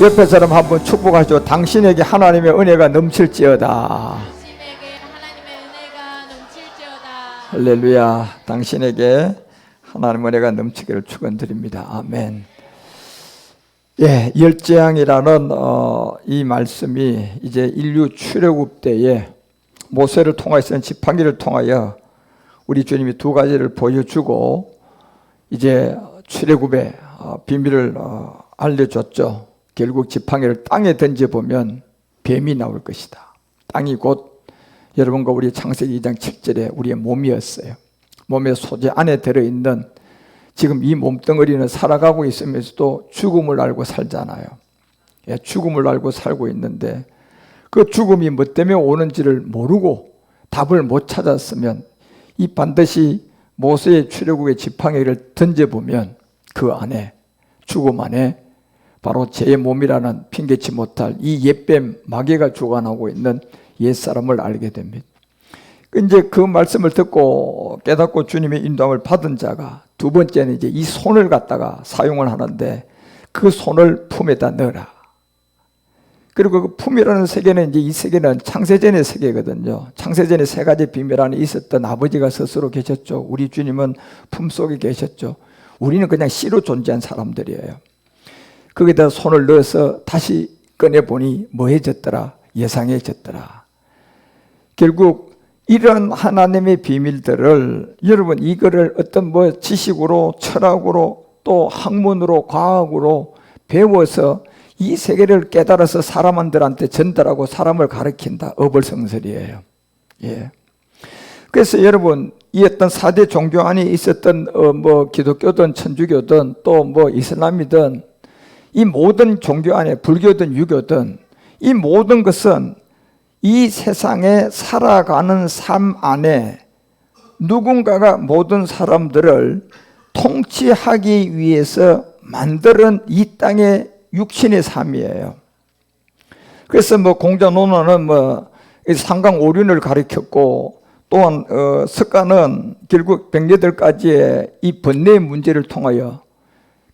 옆에 사람 한번 축복하시죠. 당신에게 하나님의 은혜가 넘칠지어다. 당신에게 하나님의 은혜가 넘칠지어다. 할렐루야. 당신에게 하나님의 은혜가 넘치기를 축원드립니다. 아멘. 예, 열재앙이라는 이 말씀이 이제 인류 출애굽 때에 모세를 통하여 지팡이를 통하여 우리 주님이 두 가지를 보여주고 이제 출애굽의 비밀을 알려줬죠. 결국 지팡이를 땅에 던져보면 뱀이 나올 것이다. 땅이 곧 여러분과 우리 창세기 2장 7절에 우리의 몸이었어요. 몸의 소재 안에 들어있는 지금 이 몸덩어리는 살아가고 있으면서도 죽음을 알고 살잖아요. 예, 죽음을 알고 살고 있는데 그 죽음이 뭐 때문에 오는지를 모르고 답을 못 찾았으면 이 반드시 모세의 출애굽의 지팡이를 던져보면 그 안에 죽음 안에 바로 제 몸이라는 핑계치 못할 이 옛뱀 마귀가 주관하고 있는 옛사람을 알게 됩니다. 이제 그 말씀을 듣고 깨닫고 주님의 인도함을 받은 자가 두 번째는 이제 이 손을 갖다가 사용을 하는데 그 손을 품에다 넣어라. 그리고 그 품이라는 세계는 이제 이 세계는 창세전의 세계거든요. 창세전에 세 가지 비밀 안에 있었던 아버지가 스스로 계셨죠. 우리 주님은 품속에 계셨죠. 우리는 그냥 씨로 존재한 사람들이에요. 거기다 손을 넣어서 다시 꺼내보니 뭐해졌더라? 예상해졌더라. 결국 이런 하나님의 비밀들을 여러분 이거를 어떤 뭐 지식으로 철학으로 또 학문으로 과학으로 배워서 이 세계를 깨달아서 사람들한테 전달하고 사람을 가르친다. 어불성설이에요. 예. 그래서 여러분 이 어떤 4대 종교 안에 있었던 뭐 기독교든 천주교든 또 뭐 이슬람이든 이 모든 종교 안에 불교든 유교든 이 모든 것은 이 세상에 살아가는 삶 안에 누군가가 모든 사람들을 통치하기 위해서 만드는 이 땅의 육신의 삶이에요. 그래서 뭐 공자논어는 뭐 상강오륜을 가리켰고 또한 석가는 결국 108가지의 이 번뇌의 문제를 통하여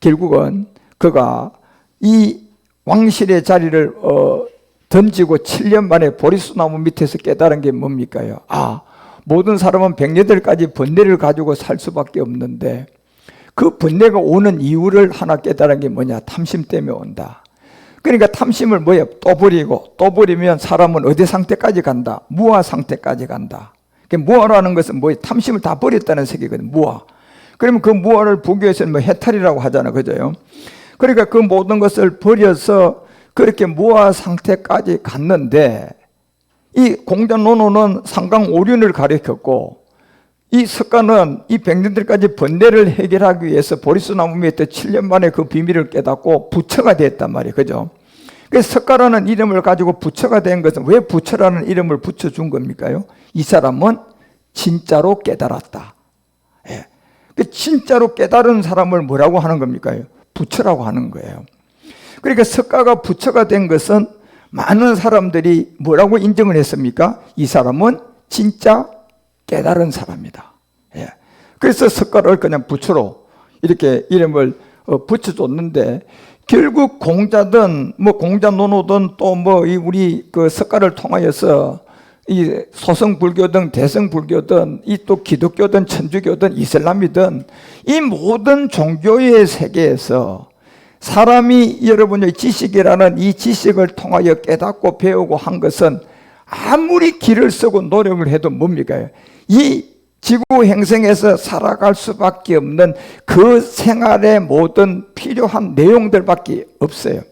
결국은 그가 이 왕실의 자리를 던지고 7년 만에 보리수나무 밑에서 깨달은 게 뭡니까요? 모든 사람은 108가지 번뇌를 가지고 살 수밖에 없는데 그 번뇌가 오는 이유를 하나 깨달은 게 뭐냐? 탐심 때문에 온다. 그러니까 탐심을 뭐예요? 또 버리고 또 버리면 사람은 어디 상태까지 간다? 무아 상태까지 간다. 무아라는 것은 뭐예요? 탐심을 다 버렸다는 세계거든. 무아. 그러면 그 무아를 부교에서는 뭐 해탈이라고 하잖아. 그죠? 그러니까 그 모든 것을 버려서 그렇게 무아 상태까지 갔는데 이 공자논어는 상강오륜을 가르쳤고 이 석가는 이 100년들까지 번뇌를 해결하기 위해서 보리수나무 밑에 7년 만에 그 비밀을 깨닫고 부처가 됐단 말이에요. 그죠? 그래서 석가라는 이름을 가지고 부처가 된 것은 왜 부처라는 이름을 붙여준 겁니까요? 이 사람은 진짜로 깨달았다. 예. 진짜로 깨달은 사람을 뭐라고 하는 겁니까? 부처라고 하는 거예요. 그러니까 석가가 부처가 된 것은 많은 사람들이 뭐라고 인정을 했습니까? 이 사람은 진짜 깨달은 사람이다. 예. 그래서 석가를 그냥 부처로 이렇게 이름을 붙여줬는데 결국 공자든 뭐 공자논어든 또 뭐 우리 그 석가를 통하여서 이 소성불교든 대성불교든 이 또 기독교든 천주교든 이슬람이든 이 모든 종교의 세계에서 사람이 여러분의 지식이라는 이 지식을 통하여 깨닫고 배우고 한 것은 아무리 길을 쓰고 노력을 해도 뭡니까? 이 지구 행성에서 살아갈 수밖에 없는 그 생활의 모든 필요한 내용들밖에 없어요.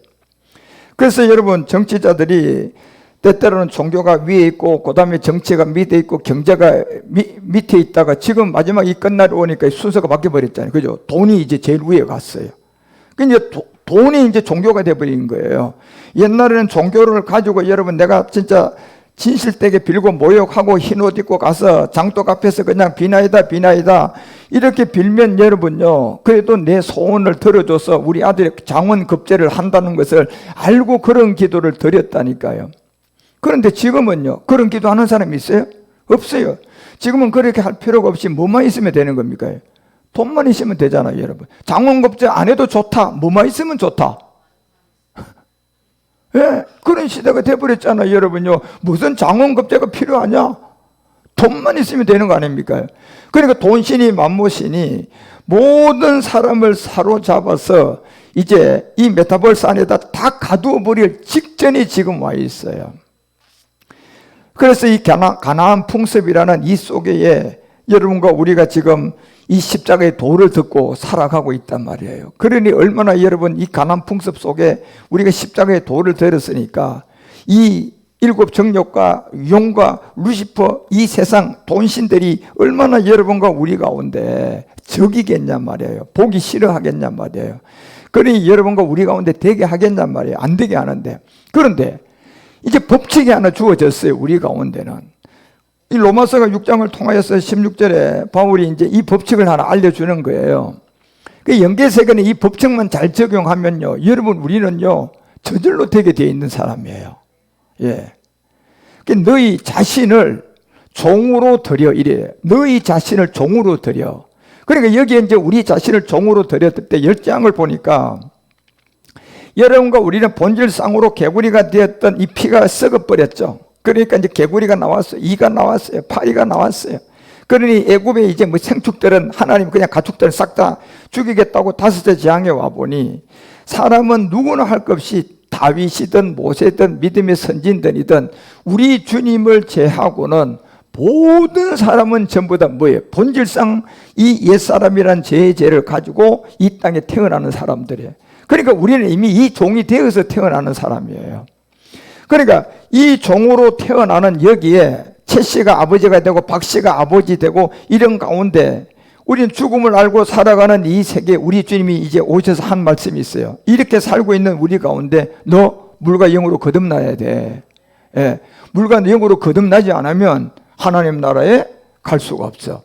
그래서 여러분 정치자들이 때때로는 종교가 위에 있고 그 다음에 정치가 밑에 있고 경제가 밑에 있다가 지금 마지막 이 끝날 오니까 순서가 바뀌어버렸잖아요. 그죠? 돈이 이제 제일 위에 갔어요. 이제 돈이 이제 종교가 돼버린 거예요. 옛날에는 종교를 가지고 여러분 내가 진짜 진실되게 빌고 모욕하고 흰 옷 입고 가서 장독 앞에서 그냥 비나이다 이렇게 빌면 여러분요 그래도 내 소원을 들어줘서 우리 아들이 장원급제를 한다는 것을 알고 그런 기도를 드렸다니까요. 그런데 지금은요 그런 기도하는 사람이 있어요? 없어요. 지금은 그렇게 할 필요가 없이 뭐만 있으면 되는 겁니까? 돈만 있으면 되잖아요, 여러분. 장원급제 안 해도 좋다. 뭐만 있으면 좋다. 예, 그런 시대가 돼버렸잖아요. 여러분요, 무슨 장원급제가 필요하냐? 돈만 있으면 되는 거 아닙니까? 그러니까 돈신이 만모신이 모든 사람을 사로잡아서 이제 이 메타버스 안에다 다 가두어 버릴 직전이 지금 와 있어요. 그래서 이 가나안 풍습이라는 이 속에 여러분과 우리가 지금 이 십자가의 도를 듣고 살아가고 있단 말이에요. 그러니 얼마나 여러분 이 가나안 풍습 속에 우리가 십자가의 도를 들었으니까 이 일곱 정욕과 용과 루시퍼 이 세상 돈신들이 얼마나 여러분과 우리 가운데 적이겠냔 말이에요. 보기 싫어하겠냔 말이에요. 그러니 여러분과 우리 가운데 되게 하겠냔 말이에요. 안 되게 하는데. 그런데 이제 법칙이 하나 주어졌어요. 우리 가운데는. 이 로마서가 6장을 통하여서 16절에 바울이 이제 이 법칙을 하나 알려주는 거예요. 그 영계세계는 이 법칙만 잘 적용하면요, 여러분 우리는요 저절로 되게 되어 있는 사람이에요. 예. 너희 자신을 종으로 드려 이래. 너희 자신을 종으로 드려. 그러니까 여기에 이제 우리 자신을 종으로 드렸을 때 10장을 보니까 여러분과 우리는 본질상으로 개구리가 되었던 이 피가 썩어버렸죠. 그러니까 이제 개구리가 나왔어요. 이가 나왔어요. 파리가 나왔어요. 그러니 애굽의 이제 뭐 생축들은 하나님 그냥 가축들 싹 다 죽이겠다고 다섯째 재앙에 와보니 사람은 누구나 할 것 없이 다윗이든 모세든 믿음의 선진들이든 우리 주님을 제하고는 모든 사람은 전부 다 뭐예요? 본질상 이 옛사람이란 죄를 가지고 이 땅에 태어나는 사람들이에요. 그러니까 우리는 이미 이 종이 되어서 태어나는 사람이에요. 그러니까 이 종으로 태어나는 여기에 최 씨가 아버지가 되고 박 씨가 아버지 되고 이런 가운데 우리는 죽음을 알고 살아가는 이 세계에 우리 주님이 이제 오셔서 한 말씀이 있어요. 이렇게 살고 있는 우리 가운데 너 물과 영으로 거듭나야 돼. 예, 물과 영으로 거듭나지 않으면 하나님 나라에 갈 수가 없어.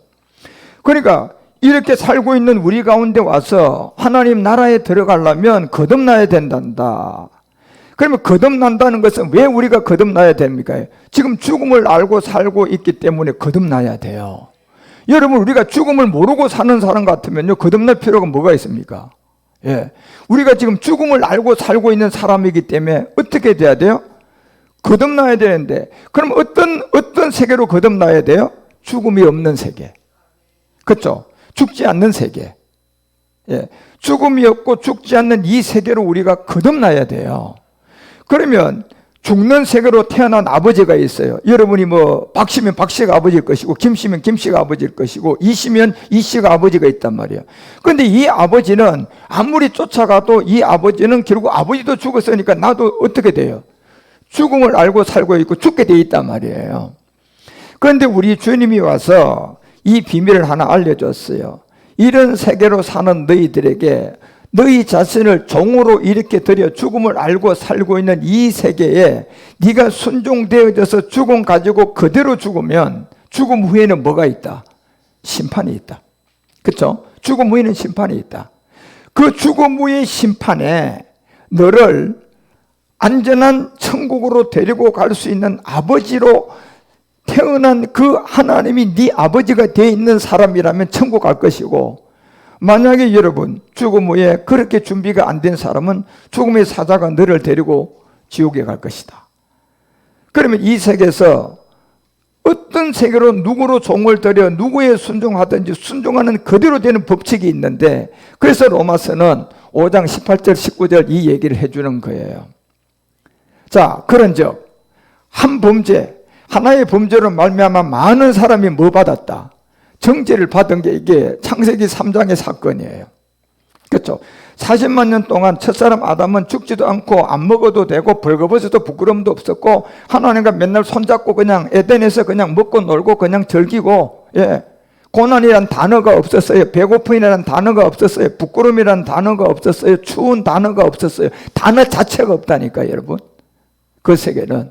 그러니까 이렇게 살고 있는 우리 가운데 와서 하나님 나라에 들어가려면 거듭나야 된단다. 그러면 거듭난다는 것은 왜 우리가 거듭나야 됩니까? 지금 죽음을 알고 살고 있기 때문에 거듭나야 돼요. 여러분 우리가 죽음을 모르고 사는 사람 같으면요 거듭날 필요가 뭐가 있습니까? 예, 우리가 지금 죽음을 알고 살고 있는 사람이기 때문에 어떻게 돼야 돼요? 거듭나야 되는데 그럼 어떤 세계로 거듭나야 돼요? 죽음이 없는 세계. 그렇죠? 죽지 않는 세계. 예, 죽음이 없고 죽지 않는 이 세계로 우리가 거듭나야 돼요. 그러면 죽는 세계로 태어난 아버지가 있어요. 여러분이 뭐 박씨면 박씨가 아버지일 것이고 김씨면 김씨가 아버지일 것이고 이씨면 이씨가 아버지가 있단 말이에요. 그런데 이 아버지는 아무리 쫓아가도 이 아버지는 결국 아버지도 죽었으니까 나도 어떻게 돼요? 죽음을 알고 살고 있고 죽게 돼 있단 말이에요. 그런데 우리 주님이 와서 이 비밀을 하나 알려줬어요. 이런 세계로 사는 너희들에게 너희 자신을 종으로 이렇게 들여 죽음을 알고 살고 있는 이 세계에 네가 순종되어져서 죽음 가지고 그대로 죽으면 죽음 후에는 뭐가 있다? 심판이 있다. 그렇죠? 죽음 후에는 심판이 있다. 그 죽음 후의 심판에 너를 안전한 천국으로 데리고 갈 수 있는 아버지로 태어난 그 하나님이 네 아버지가 되어 있는 사람이라면 천국 갈 것이고, 만약에 여러분 죽음 후에 그렇게 준비가 안 된 사람은 죽음의 사자가 너를 데리고 지옥에 갈 것이다. 그러면 이 세계에서 어떤 세계로 누구로 종을 들여 누구에 순종하든지 순종하는 그대로 되는 법칙이 있는데, 그래서 로마서는 5장 18절 19절 이 얘기를 해주는 거예요. 자, 그런즉 한 범죄, 하나의 범죄로 말미암아 많은 사람이 뭐 받았다? 정죄를 받은 게 이게 창세기 3장의 사건이에요. 그렇죠? 40만 년 동안 첫사람 아담은 죽지도 않고 안 먹어도 되고 벌거벗어도 부끄러움도 없었고 하나님과 맨날 손잡고 그냥 에덴에서 그냥 먹고 놀고 그냥 즐기고, 예, 고난이란 단어가 없었어요. 배고픔이라는 단어가 없었어요. 부끄러움이라는 단어가 없었어요. 추운 단어가 없었어요. 단어 자체가 없다니까 여러분. 그 세계는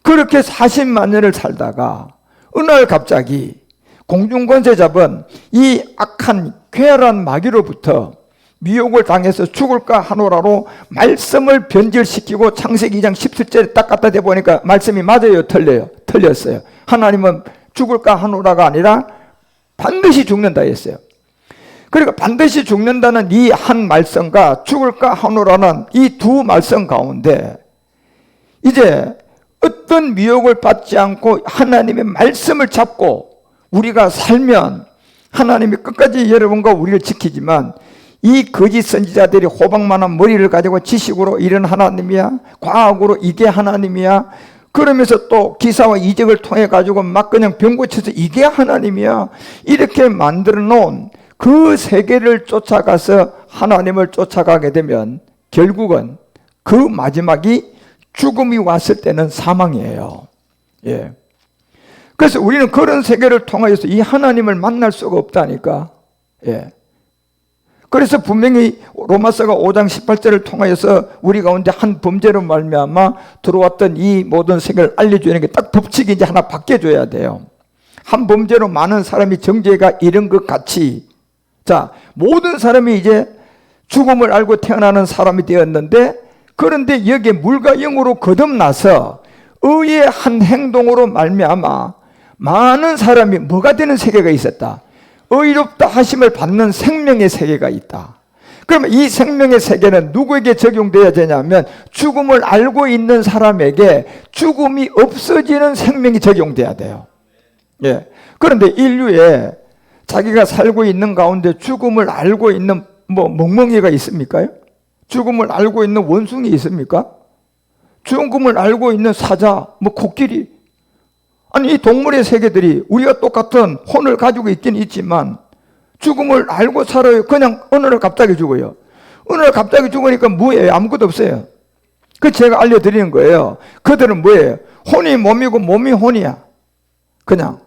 그렇게 40만 년을 살다가 어느 날 갑자기 공중권세 잡은 이 악한 쾌활한 마귀로부터 미혹을 당해서 죽을까 하노라로 말씀을 변질시키고 창세기 2장 17절에 딱 갖다 대보니까 말씀이 맞아요, 틀려요? 틀렸어요. 하나님은 죽을까 하노라가 아니라 반드시 죽는다 했어요. 그러니까 반드시 죽는다는 이 한 말씀과 죽을까 하노라는 이 두 말씀 가운데 이제 어떤 미혹을 받지 않고 하나님의 말씀을 잡고 우리가 살면 하나님이 끝까지 여러분과 우리를 지키지만, 이 거짓 선지자들이 호박만한 머리를 가지고 지식으로 이런 하나님이야, 과학으로 이게 하나님이야, 그러면서 또 기사와 이적을 통해 가지고 막 그냥 병 고쳐서 이게 하나님이야, 이렇게 만들어 놓은 그 세계를 쫓아가서 하나님을 쫓아가게 되면 결국은 그 마지막이 죽음이 왔을 때는 사망이에요. 예. 그래서 우리는 그런 세계를 통하여서 이 하나님을 만날 수가 없다니까. 예. 그래서 분명히 로마서가 5장 18절을 통하여서 우리 가운데 한 범죄로 말미암아 들어왔던 이 모든 세계를 알려주는 게 딱 법칙이 이제 하나 바뀌어줘야 돼요. 한 범죄로 많은 사람이 정죄가 이른 것 같이, 자, 모든 사람이 이제 죽음을 알고 태어나는 사람이 되었는데, 그런데 여기에 물과 영으로 거듭나서 의의 한 행동으로 말미암아 많은 사람이 뭐가 되는 세계가 있었다. 의롭다 하심을 받는 생명의 세계가 있다. 그러면 이 생명의 세계는 누구에게 적용되어야 되냐면 죽음을 알고 있는 사람에게 죽음이 없어지는 생명이 적용돼야 돼요. 예. 그런데 인류에 자기가 살고 있는 가운데 죽음을 알고 있는 멍멍이가 있습니까? 죽음을 알고 있는 원숭이 있습니까? 죽음을 알고 있는 사자, 코끼리. 아니, 이 동물의 세계들이 우리가 똑같은 혼을 가지고 있긴 있지만 죽음을 알고 살아요. 그냥 어느 날 갑자기 죽어요. 어느 날 갑자기 죽으니까 뭐예요? 아무것도 없어요. 그 제가 알려드리는 거예요. 그들은 뭐예요? 혼이 몸이고 몸이 혼이야. 그냥.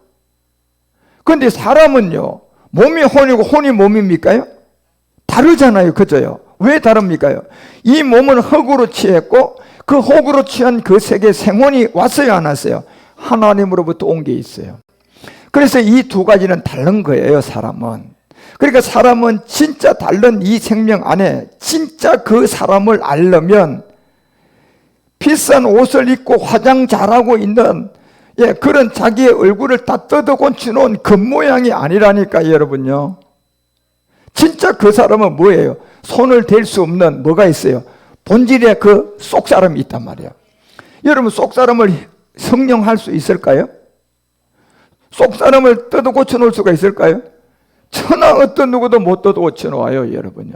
그런데 사람은요, 몸이 혼이고 혼이 몸입니까요? 다르잖아요. 그죠요? 왜 다릅니까요? 이 몸은 흙으로 취했고 그 흙으로 취한 그 세계에 생혼이 왔어요, 안 왔어요? 하나님으로부터 온 게 있어요. 그래서 이 두 가지는 다른 거예요, 사람은. 그러니까 사람은 진짜 다른 이 생명 안에 진짜 그 사람을 알려면 비싼 옷을 입고 화장 잘하고 있는, 예, 그런 자기의 얼굴을 다 뜯어고쳐 놓은 겉모양이 아니라니까, 여러분요. 진짜 그 사람은 뭐예요? 손을 댈 수 없는 뭐가 있어요? 본질의 그 속사람이 있단 말이에요. 여러분, 속사람을 성령할 수 있을까요? 속사람을 뜯어 고쳐 놓을 수가 있을까요? 천하 어떤 누구도 못 뜯어 고쳐 놓아요, 여러분요.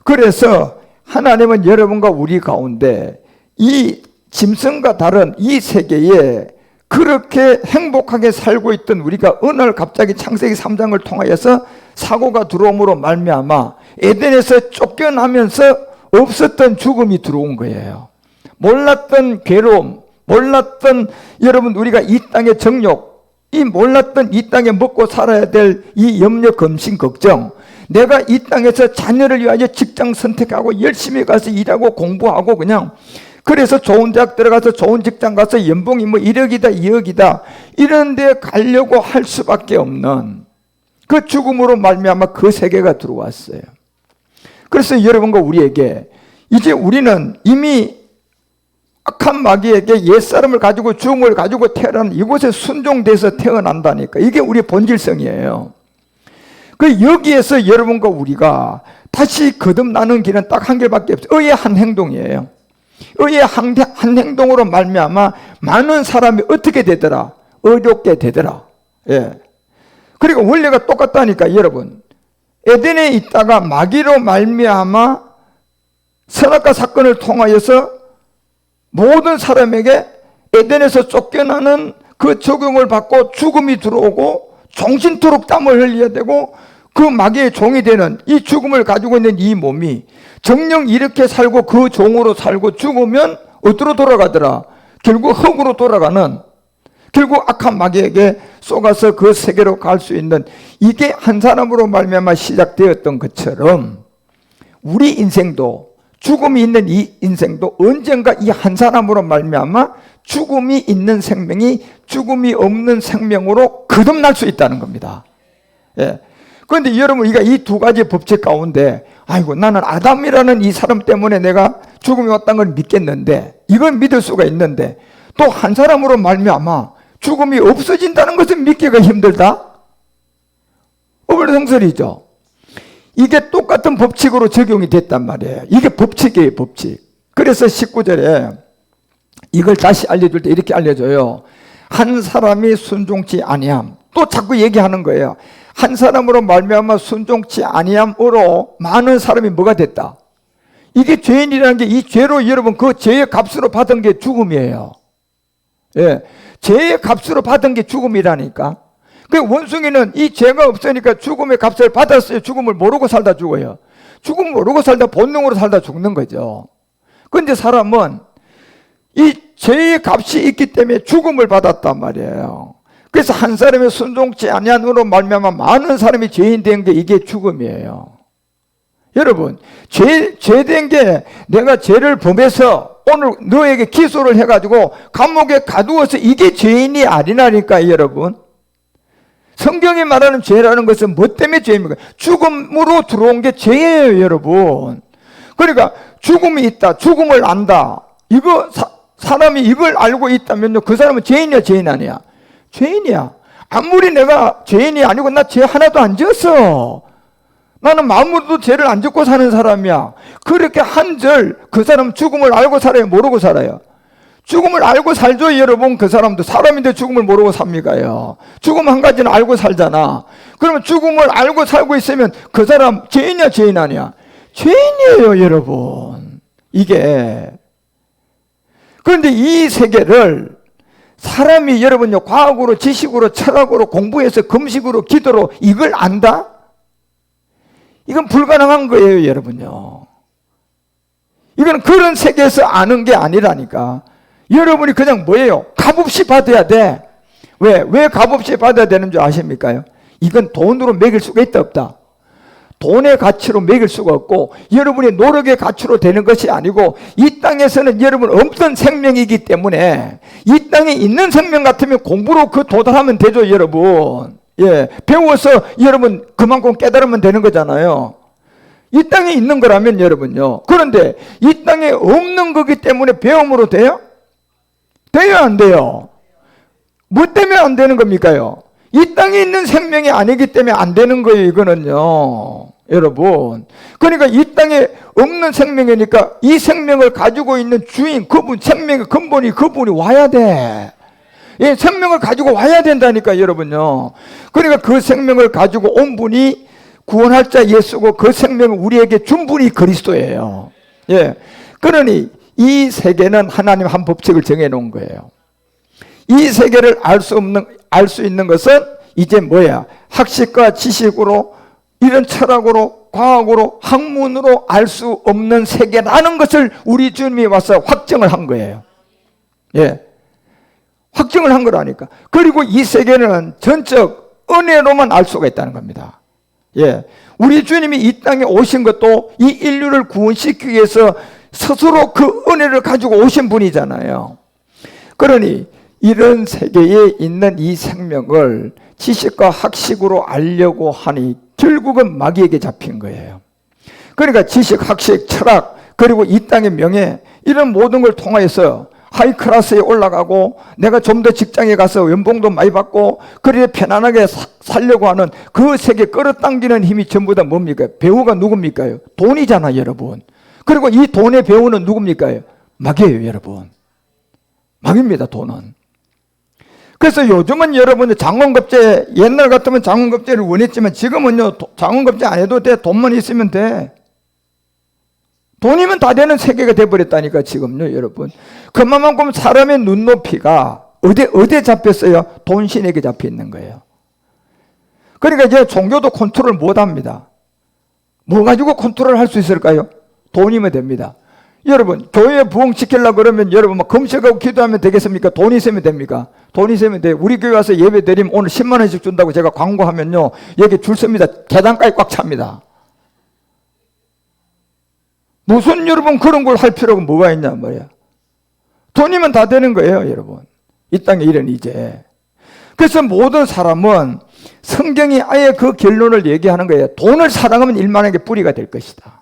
그래서 하나님은 여러분과 우리 가운데 이 짐승과 다른 이 세계에 그렇게 행복하게 살고 있던 우리가 어느 날 갑자기 창세기 3장을 통하여서 사고가 들어옴으로 말미암아 에덴에서 쫓겨나면서 없었던 죽음이 들어온 거예요. 몰랐던 괴로움, 몰랐던 여러분 우리가 이 땅의 정욕, 이 몰랐던 이 땅에 먹고 살아야 될 이 염려, 검심, 걱정, 내가 이 땅에서 자녀를 위하여 직장 선택하고 열심히 가서 일하고 공부하고 그냥 그래서 좋은 대학 들어가서 좋은 직장 가서 연봉이 1억이다 2억이다 이런 데 가려고 할 수밖에 없는 그 죽음으로 말미암아 그 세계가 들어왔어요. 그래서 여러분과 우리에게 이제 우리는 이미 악한 마귀에게 옛사람을 가지고 죽음을 가지고 태어난 이곳에 순종돼서 태어난다니까. 이게 우리의 본질성이에요. 그 여기에서 여러분과 우리가 다시 거듭나는 길은 딱 한 길밖에 없어요. 의의 한 행동이에요. 의의 한 행동으로 말미암아 많은 사람이 어떻게 되더라? 의롭게 되더라. 예. 그리고 원리가 똑같다니까, 여러분. 에덴에 있다가 마귀로 말미암아 선악과 사건을 통하여서 모든 사람에게 에덴에서 쫓겨나는 그 적용을 받고 죽음이 들어오고 종신토록 땀을 흘려야 되고 그 마귀의 종이 되는 이 죽음을 가지고 있는 이 몸이 정녕 이렇게 살고 그 종으로 살고 죽으면 어디로 돌아가더라? 결국 흙으로 돌아가는, 결국 악한 마귀에게 속아서 그 세계로 갈 수 있는, 이게 한 사람으로 말미암아 시작되었던 것처럼 우리 인생도, 죽음이 있는 이 인생도 언젠가 이 한 사람으로 말미암아 죽음이 있는 생명이 죽음이 없는 생명으로 거듭날 수 있다는 겁니다. 예. 그런데 여러분, 우리가 이 두 가지 법칙 가운데 아이고 나는 아담이라는 이 사람 때문에 내가 죽음이 왔다는 걸 믿겠는데, 이걸 믿을 수가 있는데 또 한 사람으로 말미암아 죽음이 없어진다는 것을 믿기가 힘들다? 어불성설이죠. 이게 똑같은 법칙으로 적용이 됐단 말이에요. 이게 법칙이에요, 법칙. 그래서 19절에 이걸 다시 알려줄 때 이렇게 알려줘요. 한 사람이 순종치 아니함. 또 자꾸 얘기하는 거예요. 한 사람으로 말미암아 순종치 아니함으로 많은 사람이 뭐가 됐다. 이게 죄인이라는 게 이 죄로 여러분 그 죄의 값으로 받은 게 죽음이에요. 예, 죄의 값으로 받은 게 죽음이라니까. 그 원숭이는 이 죄가 없으니까 죽음의 값을 받았어요. 죽음을 모르고 살다 죽어요. 죽음을 모르고 살다 본능으로 살다 죽는 거죠. 그런데 사람은 이 죄의 값이 있기 때문에 죽음을 받았단 말이에요. 그래서 한 사람의 순종치 아니함으로 말미암아 많은 사람이 죄인 된 게 이게 죽음이에요. 여러분, 죄된 게 내가 죄를 범해서 오늘 너에게 기소를 해가지고 감옥에 가두어서 이게 죄인이 아니라니까 여러분. 성경이 말하는 죄라는 것은 뭐 때문에 죄입니까? 죽음으로 들어온 게 죄예요 여러분. 그러니까 죽음이 있다, 죽음을 안다. 이거 사람이 이걸 알고 있다면요, 그 사람은 죄인이야 죄인 아니야? 죄인이야. 아무리 내가 죄인이 아니고 나 죄 하나도 안 지었어. 나는 마음으로도 죄를 안 짓고 사는 사람이야. 그렇게 한절 그 사람 죽음을 알고 살아요, 모르고 살아요? 죽음을 알고 살죠 여러분. 그 사람도 사람인데 죽음을 모르고 삽니까요? 죽음 한 가지는 알고 살잖아. 그러면 죽음을 알고 살고 있으면 그 사람 죄인이야 죄인 아니야? 죄인이에요 여러분. 이게. 그런데 이 세계를 사람이 여러분요, 과학으로 지식으로 철학으로 공부해서 금식으로 기도로 이걸 안다? 이건 불가능한 거예요 여러분요. 이건 그런 세계에서 아는 게 아니라니까. 여러분이 그냥 뭐예요? 값없이 받아야 돼. 왜 값없이 받아야 되는 줄 아십니까? 이건 돈으로 매길 수가 있다 없다? 돈의 가치로 매길 수가 없고 여러분의 노력의 가치로 되는 것이 아니고 이 땅에서는 여러분 없던 생명이기 때문에 이 땅에 있는 생명 같으면 공부로 그 도달하면 되죠 여러분. 예, 배워서 여러분 그만큼 깨달으면 되는 거잖아요. 이 땅에 있는 거라면 여러분요. 그런데 이 땅에 없는 거기 때문에 배움으로 돼요? 돼요 안 돼요? 뭐 때문에 안 되는 겁니까요? 이 땅에 있는 생명이 아니기 때문에 안 되는 거예요 이거는요 여러분. 그러니까 이 땅에 없는 생명이니까 이 생명을 가지고 있는 주인, 그분, 생명의 근본이 그분이 와야 돼. 예, 생명을 가지고 와야 된다니까 여러분요. 그러니까 그 생명을 가지고 온 분이 구원할 자 예수고 그 생명을 우리에게 준 분이 그리스도예요. 예, 그러니 이 세계는 하나님 한 법칙을 정해 놓은 거예요. 이 세계를 알 수 있는 것은 이제 뭐야? 학식과 지식으로, 이런 철학으로, 과학으로, 학문으로 알 수 없는 세계라는 것을 우리 주님이 와서 확정을 한 거예요. 예, 확정을 한 거라니까. 그리고 이 세계는 전적 은혜로만 알 수가 있다는 겁니다. 예, 우리 주님이 이 땅에 오신 것도 이 인류를 구원시키기 위해서 스스로 그 은혜를 가지고 오신 분이잖아요. 그러니 이런 세계에 있는 이 생명을 지식과 학식으로 알려고 하니 결국은 마귀에게 잡힌 거예요. 그러니까 지식, 학식, 철학, 그리고 이 땅의 명예, 이런 모든 걸 통해서 하이클래스에 올라가고 내가 좀 더 직장에 가서 연봉도 많이 받고 그래 편안하게 살려고 하는 그 세계 끌어당기는 힘이 전부 다 뭡니까? 배우가 누굽니까? 돈이잖아 여러분. 그리고 이 돈의 배우는 누굽니까? 마귀예요 여러분. 마귀입니다 돈은. 그래서 요즘은 여러분 장원급제, 옛날 같으면 장원급제를 원했지만 지금은요 장원급제 안 해도 돼. 돈만 있으면 돼. 돈이면 다 되는 세계가 돼버렸다니까 지금요 여러분. 그만큼 사람의 눈높이가 어디에 잡혔어요? 돈신에게 잡혀 있는 거예요. 그러니까 이제 종교도 컨트롤 못합니다. 뭐 가지고 컨트롤 할 수 있을까요? 돈이면 됩니다. 여러분 교회 부흥시키려고 그러면 여러분 막 금식하고 기도하면 되겠습니까? 돈 있으면 됩니까? 돈 있으면 돼요. 우리 교회 와서 예배 드리면 오늘 10만 원씩 준다고 제가 광고하면요 여기 줄 섭니다. 계단까지 꽉 찹니다. 무슨 여러분 그런 걸 할 필요가 뭐가 있냐 말이야. 돈이면 다 되는 거예요 여러분. 이 땅에 이런 이제. 그래서 모든 사람은 성경이 아예 그 결론을 얘기하는 거예요. 돈을 사랑하면 일만하게 뿌리가 될 것이다.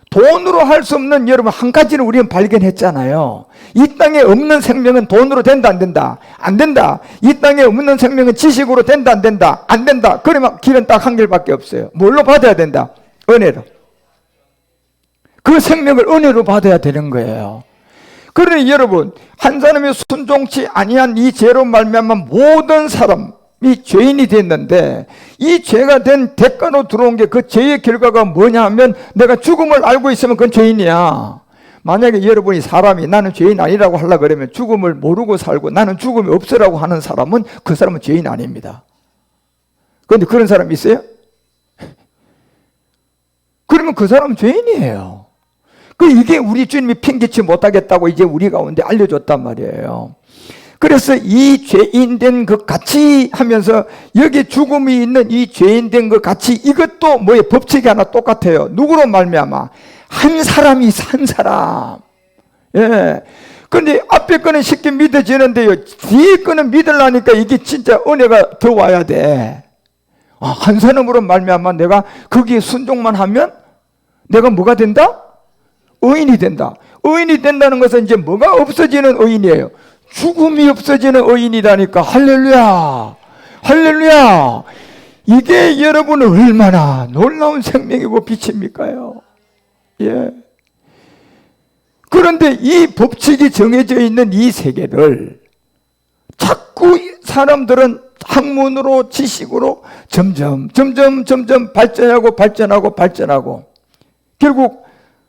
돈으로 할 수 없는 여러분 한 가지를 우리는 발견했잖아요. 이 땅에 없는 생명은 돈으로 된다 안 된다? 안 된다. 이 땅에 없는 생명은 지식으로 된다 안 된다? 안 된다. 그러면 길은 딱 한 길밖에 없어요. 뭘로 받아야 된다? 은혜로. 그 생명을 은혜로 받아야 되는 거예요. 그러니 여러분, 한 사람이 순종치 아니한 이 죄로 말미암아 모든 사람이 죄인이 됐는데, 이 죄가 된 대가로 들어온 게 그 죄의 결과가 뭐냐 하면 내가 죽음을 알고 있으면 그건 죄인이야. 만약에 여러분이 사람이 나는 죄인 아니라고 하려고 그러면 죽음을 모르고 살고 나는 죽음이 없으라고 하는 사람은 그 사람은 죄인 아닙니다. 그런데 그런 사람이 있어요? 그러면 그 사람은 죄인이에요. 이게 우리 주님이 핑계치 못하겠다고 이제 우리 가운데 알려줬단 말이에요. 그래서 이 죄인 된 것 같이 하면서 여기 죽음이 있는 이 죄인 된 것 같이 이것도 뭐예요? 법칙이 하나 똑같아요. 누구로 말미암아? 한 사람이 산 사람. 예. 근데 앞에 거는 쉽게 믿어지는데요. 뒤에 거는 믿으려니까 이게 진짜 은혜가 더 와야 돼. 한 사람으로 말미암아 내가 거기에 순종만 하면 내가 뭐가 된다? 의인이 된다. 의인이 된다는 것은 이제 뭐가 없어지는 의인이에요? 죽음이 없어지는 의인이라니까. 할렐루야. 할렐루야. 이게 여러분은 얼마나 놀라운 생명이고 빛입니까요? 예. 그런데 이 법칙이 정해져 있는 이 세계를 자꾸 사람들은 학문으로 지식으로 점점 발전하고 결국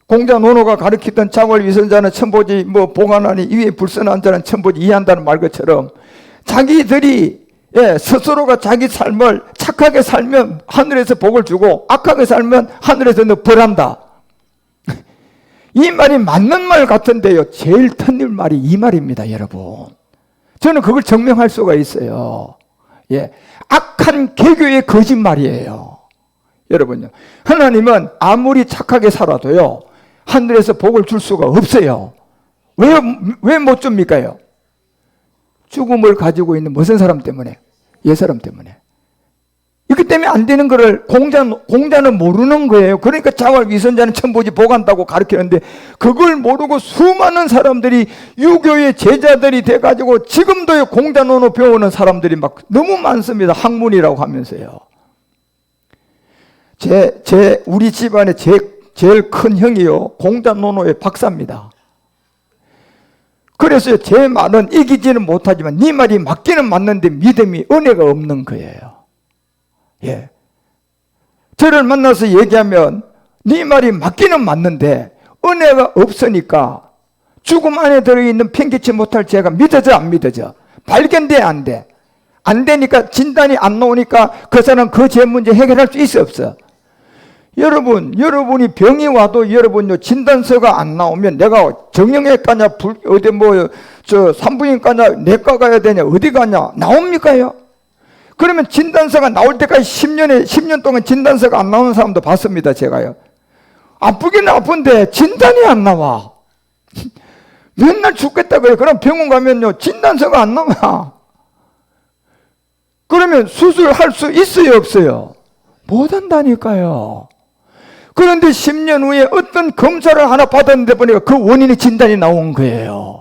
공자 논어가 가르치던 자월 위선자는 천보지 보관하니 위에 불선한 자는 천보지 이해한다는 말 것처럼 자기들이 스스로가 자기 삶을 착하게 살면 하늘에서 복을 주고 악하게 살면 하늘에서 너 벌한다. 이 말이 맞는 말 같은데요. 제일 틀린 말이 이 말입니다, 여러분. 저는 그걸 증명할 수가 있어요. 예, 악한 개교의 거짓말이에요. 여러분요, 하나님은 아무리 착하게 살아도요 하늘에서 복을 줄 수가 없어요. 왜 못 줍니까요? 죽음을 가지고 있는 무슨 사람 때문에? 옛사람 때문에. 이것 때문에 안 되는 거를 공자는 모르는 거예요. 그러니까 자활 위선자는 천보지 복한다고 가르치는데 그걸 모르고 수많은 사람들이 유교의 제자들이 돼가지고 지금도 공자논어 배우는 사람들이 막 너무 많습니다. 학문이라고 하면서요. 우리 집안의 제일 큰 형이요, 공자논어의 박사입니다. 그래서 제 말은 이기지는 못하지만 네 말이 맞기는 맞는데 믿음이, 은혜가 없는 거예요. 예. 저를 만나서 얘기하면 네 말이 맞기는 맞는데 은혜가 없으니까 죽음 안에 들어있는 팽개치 못할 죄가 믿어져 안 믿어져? 발견돼 안 돼? 안 되니까 진단이 안 나오니까 그 사람 그 죄 문제 해결할 수 있어 없어? 여러분이 병이 와도 여러분요 진단서가 안 나오면 내가 정형외과냐 산부인과냐 내과 가야 되냐 어디 가냐 나옵니까요? 그러면 진단서가 나올 때까지 10년 동안 진단서가 안 나오는 사람도 봤습니다, 제가요. 아프긴 아픈데 진단이 안 나와. 맨날 죽겠다 그래. 그럼 병원 가면요 진단서가 안 나와. 그러면 수술할 수 있어요, 없어요? 못 한다니까요. 그런데 10년 후에 어떤 검사를 하나 받았는데 보니까 그 원인의 진단이 나온 거예요.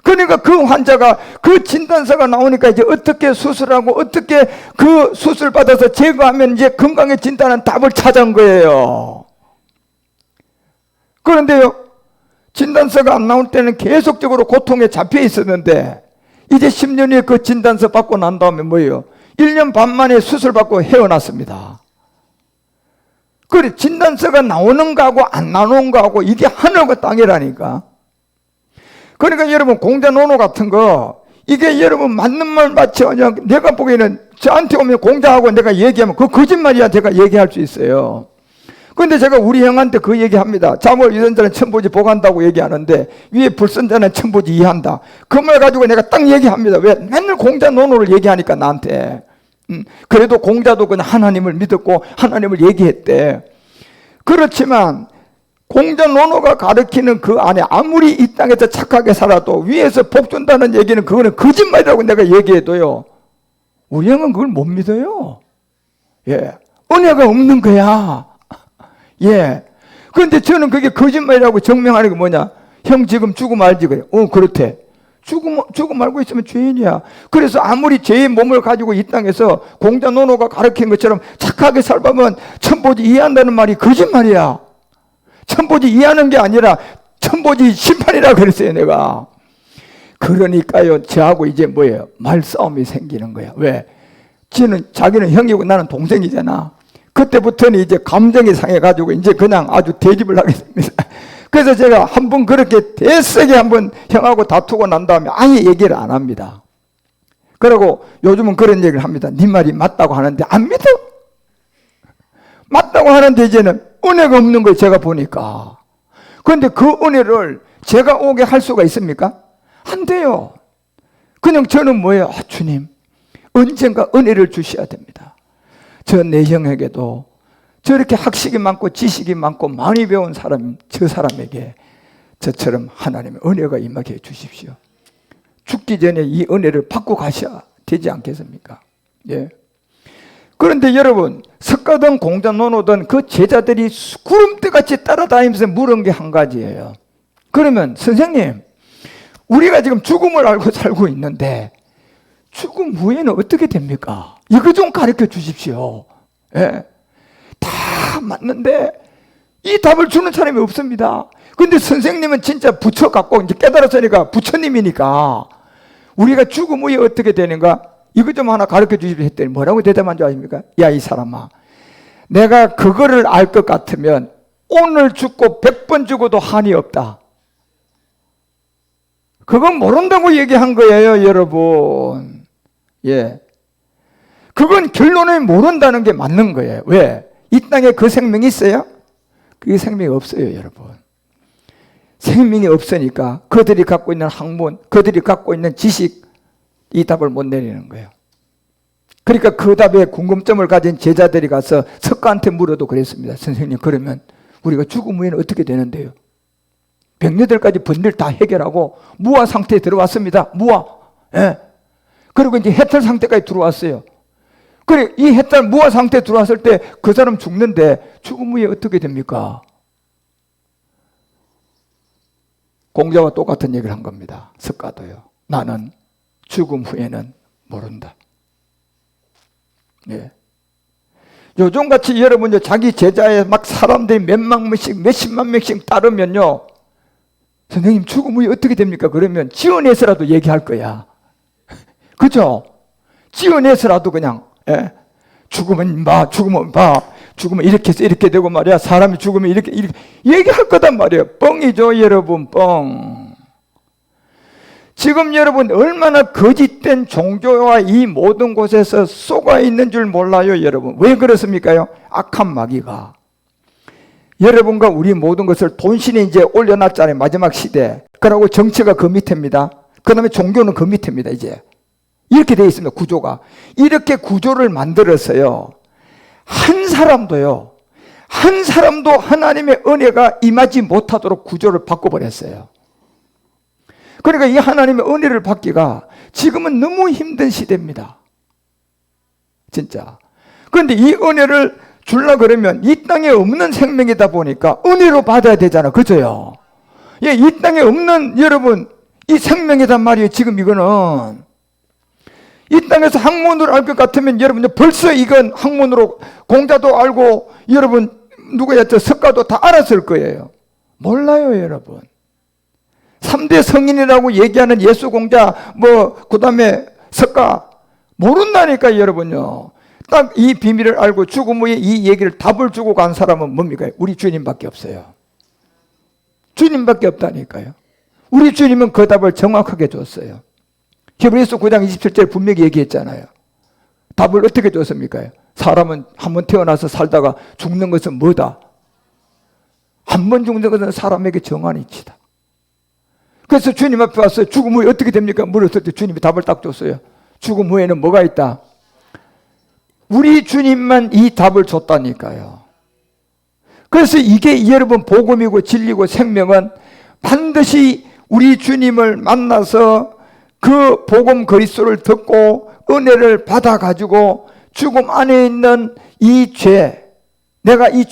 그러니까 그 환자가 그 진단서가 나오니까 이제 어떻게 수술하고 어떻게 그 수술 받아서 제거하면 이제 건강의 진단한 답을 찾은 거예요. 그런데요, 진단서가 안 나올 때는 계속적으로 고통에 잡혀 있었는데 이제 10년 후에 그 진단서 받고 난 다음에 뭐예요? 1년 반 만에 수술 받고 헤어났습니다. 그래, 진단서가 나오는 거하고 안 나오는 거하고 이게 하늘과 땅이라니까. 그러니까 여러분 공자논어 같은 거 이게 여러분 맞는 말 맞죠? 그냥 내가 보기에는 저한테 오면 공자하고 내가 얘기하면 그 거짓말이야 제가 얘기할 수 있어요. 그런데 제가 우리 형한테 그 얘기합니다. 자몰 위선자는 천보지 복한다고 얘기하는데 위에 불선자는 천보지 이해한다. 그 말 가지고 내가 딱 얘기합니다. 왜? 맨날 공자논어를 얘기하니까 나한테. 그래도 공자도 그냥 하나님을 믿었고 하나님을 얘기했대. 그렇지만 공자논어가 가르치는 그 안에 아무리 이 땅에서 착하게 살아도 위에서 복 준다는 얘기는 그거는 거짓말이라고 내가 얘기해도요 우리 형은 그걸 못 믿어요. 예, 은혜가 없는 거야. 예. 그런데 저는 그게 거짓말이라고 증명하는 게 뭐냐? 형 지금 죽음 알지? 그래. 그렇대. 죽음 알고 있으면 죄인이야. 그래서 아무리 죄의 몸을 가지고 이 땅에서 공자논어가 가르친 것처럼 착하게 살면 천보지 이해한다는 말이 거짓말이야. 천보지 이해하는 게 아니라 천보지 심판이라 그랬어요, 내가. 그러니까요, 저하고 이제 뭐예요? 말싸움이 생기는 거야. 왜? 자기는 형이고 나는 동생이잖아. 그때부터는 이제 감정이 상해가지고 이제 그냥 아주 대립을 하게 됩니다. 그래서 제가 한번 그렇게 대세게 한번 형하고 다투고 난 다음에 아예 얘기를 안 합니다. 그리고 요즘은 그런 얘기를 합니다. 네 말이 맞다고 하는데 안 믿어. 맞다고 하는데 이제는 은혜가 없는 거예요, 제가 보니까. 그런데 그 은혜를 제가 오게 할 수가 있습니까? 안 돼요. 그냥 저는 뭐예요? 주님, 언젠가 은혜를 주셔야 됩니다. 저 내 형에게도 저렇게 학식이 많고 지식이 많고 많이 배운 사람, 저 사람에게 저처럼 하나님의 은혜가 임하게 해 주십시오. 죽기 전에 이 은혜를 받고 가셔야 되지 않겠습니까? 예. 그런데 여러분, 석가든 공자 논하던 그 제자들이 구름대같이 따라다니면서 물은 게 한 가지예요. 그러면 선생님, 우리가 지금 죽음을 알고 살고 있는데 죽음 후에는 어떻게 됩니까? 이거 좀 가르쳐 주십시오. 예. 다 맞는데 이 답을 주는 사람이 없습니다. 근데 선생님은 진짜 부처 갖고 이제 깨달았으니까 부처님이니까 우리가 죽음 후에 어떻게 되는가? 이거 좀 하나 가르쳐 주십시오 했더니 뭐라고 대답한 줄 아십니까? 야, 이 사람아, 내가 그거를 알 것 같으면 오늘 죽고 100번 죽어도 한이 없다. 그건 모른다고 얘기한 거예요, 여러분. 예. 그건 결론을 모른다는 게 맞는 거예요. 왜? 이 땅에 그 생명이 있어요? 그 생명이 없어요, 여러분. 생명이 없으니까 그들이 갖고 있는 학문, 그들이 갖고 있는 지식, 이 답을 못 내리는 거예요. 그러니까 그 답에 궁금점을 가진 제자들이 가서 석가한테 물어도 그랬습니다. 선생님, 그러면 우리가 죽음 후에는 어떻게 되는데요? 백녀들까지 번들 다 해결하고 무아 상태에 들어왔습니다. 무아. 예. 그리고 이제 해탈 상태까지 들어왔어요. 그래, 이 해탈 무아 상태에 들어왔을 때 그 사람 죽는데 죽음 후에 어떻게 됩니까? 공자와 똑같은 얘기를 한 겁니다. 석가도요. 나는 죽음 후에는 모른다. 예. 요즘같이 여러분 자기 제자에 막 사람들이 몇만 명씩 몇십만 명씩 따르면요, 선생님 죽음 후에 어떻게 됩니까? 그러면 지어내서라도 얘기할 거야. 그죠? 지어내서라도 그냥, 예. 죽으면 죽으면 이렇게 해서 이렇게 되고 말이야. 사람이 죽으면 이렇게 얘기할 거단 말이에요. 뻥이죠, 여러분, 뻥. 지금 여러분 얼마나 거짓된 종교와 이 모든 곳에서 쏘가 있는 줄 몰라요, 여러분. 왜 그렇습니까요? 악한 마귀가 여러분과 우리 모든 것을 돈신에 이제 올려놨잖아요, 마지막 시대. 그러고 정치가 그 밑에입니다. 그 다음에 종교는 그 밑에입니다, 이제. 이렇게 되어 있습니다, 구조가. 이렇게 구조를 만들어서요, 한 사람도 하나님의 은혜가 임하지 못하도록 구조를 바꿔버렸어요. 그러니까 이 하나님의 은혜를 받기가 지금은 너무 힘든 시대입니다. 진짜. 그런데 이 은혜를 주려고 그러면 이 땅에 없는 생명이다 보니까 은혜로 받아야 되잖아. 그죠요? 예, 이 땅에 없는 여러분, 이 생명이단 말이에요, 지금 이거는. 이 땅에서 학문으로 알 것 같으면 여러분 벌써 이건 학문으로 공자도 알고 여러분 누구야, 저 석가도 다 알았을 거예요. 몰라요, 여러분. 3대 성인이라고 얘기하는 예수 공자, 그 다음에 석가, 모른다니까, 여러분요. 딱 이 비밀을 알고 죽음 후에 이 얘기를 답을 주고 간 사람은 뭡니까? 우리 주님밖에 없어요. 주님밖에 없다니까요. 우리 주님은 그 답을 정확하게 줬어요. 히브리서 9장 27절 분명히 얘기했잖아요. 답을 어떻게 줬습니까? 사람은 한 번 태어나서 살다가 죽는 것은 뭐다? 한 번 죽는 것은 사람에게 정한 이치다. 그래서 주님 앞에 와서 죽음 후에 어떻게 됩니까? 물었을 때 주님이 답을 딱 줬어요. 죽음 후에는 뭐가 있다? 우리 주님만 이 답을 줬다니까요. 그래서 이게 여러분 복음이고 진리고 생명은 반드시 우리 주님을 만나서 그 복음 그리스도를 듣고 은혜를 받아가지고 죽음 안에 있는 이 죄, 내가 이